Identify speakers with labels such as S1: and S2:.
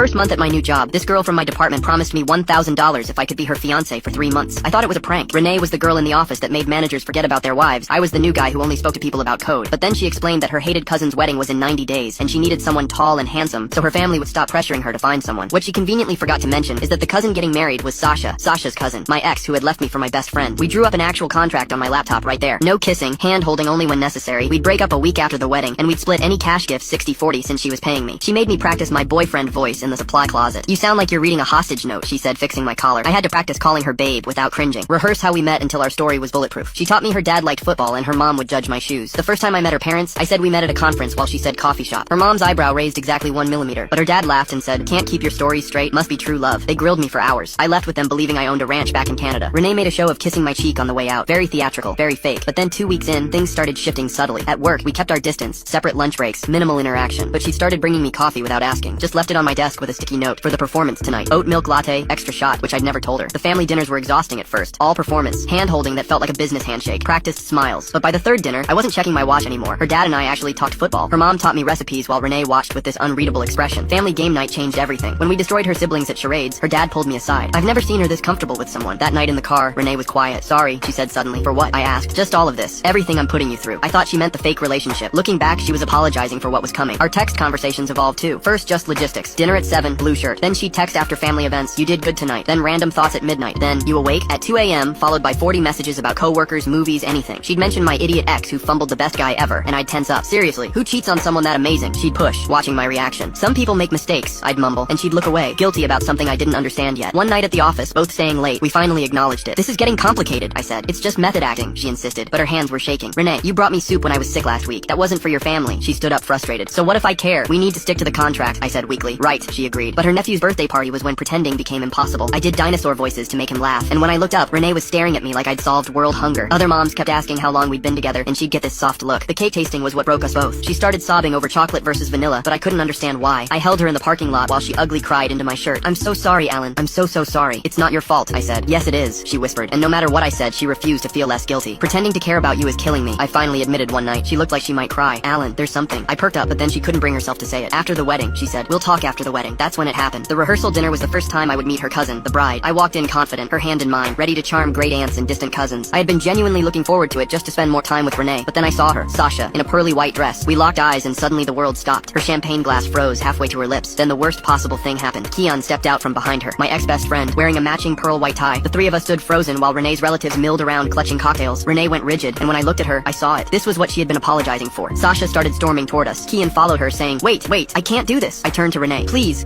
S1: First month at my new job, this girl from my department promised me $1,000 if I could be her fiancé for 3 months. I thought it was a prank. Renee was the girl in the office that made managers forget about their wives. I was the new guy who only spoke to people about code. But then she explained that her hated cousin's wedding was in 90 days, and she needed someone tall and handsome, so her family would stop pressuring her to find someone. What she conveniently forgot to mention is that the cousin getting married was Sasha's cousin, my ex who had left me for my best friend. We drew up an actual contract on my laptop right there. No kissing, hand-holding only when necessary. We'd break up a week after the wedding, and we'd split any cash gifts 60-40 since she was paying me. She made me practice my boyfriend voice in the supply closet. "You sound like you're reading a hostage note," she said, fixing my collar. I had to practice calling her babe without cringing. Rehearse how we met until our story was bulletproof. She taught me her dad liked football and her mom would judge my shoes. The first time I met her parents, I said we met at a conference while she said coffee shop. Her mom's eyebrow raised exactly 1 millimeter, but her dad laughed and said, "Can't keep your stories straight, must be true love." They grilled me for hours. I left with them believing I owned a ranch back in Canada. Renee made a show of kissing my cheek on the way out. Very theatrical, very fake. But then 2 weeks in, things started shifting subtly. At work, we kept our distance, separate lunch breaks, minimal interaction. But she started bringing me coffee without asking. Just left it on my desk with a sticky note, "For the performance tonight. Oat milk latte, extra shot," which I'd never told her. The family dinners were exhausting at first. All performance, hand-holding that felt like a business handshake, practiced smiles. But by the third dinner, I wasn't checking my watch anymore. Her dad and I actually talked football. Her mom taught me recipes while Renee watched with this unreadable expression. Family game night changed everything. When we destroyed her siblings at charades, her dad pulled me aside. I've never seen her this comfortable with someone. That night in the car, Renee was quiet. "Sorry," she said suddenly. "For what?" I asked. "Just all of this. Everything I'm putting you through." I thought she meant the fake relationship. Looking back, she was apologizing for what was coming. Our text conversations evolved too. First, just logistics. Dinner at 7, blue shirt. Then she'd text after family events, "You did good tonight." Then random thoughts at midnight. Then, "You awake?" At 2 a.m., followed by 40 messages about coworkers, movies, anything. She'd mention my idiot ex who fumbled the best guy ever, and I'd tense up. "Seriously, who cheats on someone that amazing?" She'd push, watching my reaction. "Some people make mistakes," I'd mumble, and she'd look away, guilty about something I didn't understand yet. One night at the office, both staying late, we finally acknowledged it. "This is getting complicated," I said. "It's just method acting," she insisted, but her hands were shaking. "Renee, you brought me soup when I was sick last week. That wasn't for your family." She stood up frustrated. "So what if I care? We need to stick to the contract," I said weakly. "Right," she agreed. But her nephew's birthday party was when pretending became impossible. I did dinosaur voices to make him laugh, and when I looked up, Renee was staring at me like I'd solved world hunger. Other moms kept asking how long we'd been together, and she'd get this soft look. The cake tasting was what broke us both. She started sobbing over chocolate versus vanilla, but I couldn't understand why. I held her in the parking lot while she ugly cried into my shirt. "I'm so sorry, Alan. I'm so sorry." "It's not your fault," I said. "Yes, it is," she whispered, and no matter what I said, she refused to feel less guilty. "Pretending to care about you is killing me," I finally admitted one night. She looked like she might cry. "Alan, there's something." I perked up, but then she couldn't bring herself to say it. "After the wedding," she said. "We'll talk after the wedding." That's when it happened. The rehearsal dinner was the first time I would meet her cousin, the bride. I walked in confident, her hand in mine, ready to charm great aunts and distant cousins. I had been genuinely looking forward to it just to spend more time with Renee, but then I saw her, Sasha, in a pearly white dress. We locked eyes and suddenly the world stopped. Her champagne glass froze halfway to her lips. Then the worst possible thing happened. Keon stepped out from behind her, my ex-best friend, wearing a matching pearl white tie. The three of us stood frozen while Renee's relatives milled around clutching cocktails. Renee went rigid, and when I looked at her, I saw it. This was what she had been apologizing for. Sasha started storming toward us. Keon followed her, saying, Wait, I can't do this." I turned to Renee. "Please."